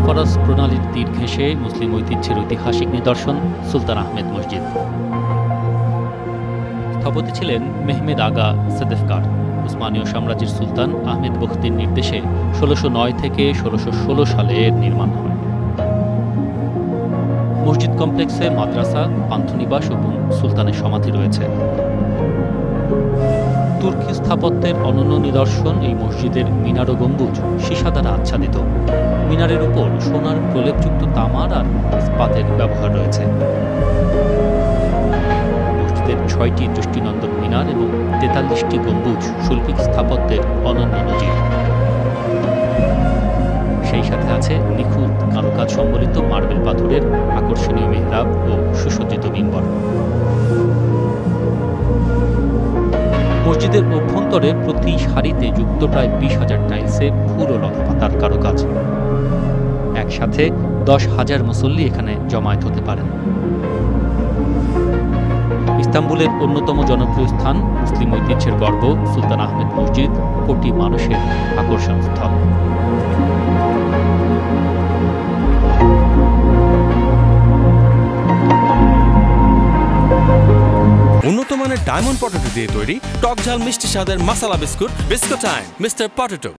ফরস প্রণালীর তীর ঘেঁষে মুসলিম ঐতিহ্যের ঐতিহাসিক নিদর্শন সুলতান আহমেদ মসজিদ। স্থপতি ছিলেন মেহমেদ আগা সেদেফকার। উসমানীয় সাম্রাজ্যের সুলতান আহমেদ বখতির নির্দেশে ১৬০৯ থেকে ১৬১৬ সালে এর নির্মাণ হয়। মসজিদ কমপ্লেক্সে মাদ্রাসা, পান্থনিবাস এবং সুলতানের সমাধি রয়েছে। তুর্কি স্থাপত্যের অনন্য নিদর্শন এই মসজিদের মিনার ও গম্বুজ সীসা দ্বারা আচ্ছাদিত। মিনারের উপর সোনার প্রলেপযুক্ত তামার আর ইস্পাতের ব্যবহার রয়েছে। মসজিদের ৬টি দৃষ্টিনন্দন মিনার এবং ৪৩টি গম্বুজ শৈল্পিক স্থাপত্যের অনন্য নজির। সেই সাথে আছে নিখুঁত কারুকাজ সম্বলিত মার্বেল পাথরের আকর্ষণীয় মেহরাব ও সুসজ্জিত মিম্বর। মসজিদের অভ্যন্তরে প্রতি সারিতে যুক্ত প্রায় ২০,০০০ টাইলসে ফুল ও লতাপাতার কারুকাজ। একসাথে ১০,০০০ মুসল্লি এখানে জমায়েত হতে পারেন। ইস্তাম্বুলের অন্যতম জনপ্রিয় স্থান, মুসলিম ঐতিহ্যের গর্ব সুলতান আহমেদ মসজিদ কোটি মানুষের আকর্ষণ স্থল। উন্নত মানের ডায়মন্ড পটেটো দিয়ে তৈরি টক ঝাল মিষ্টি স্বাদের মাসালা বিস্কুট টাইম মিস্টার পটেটো।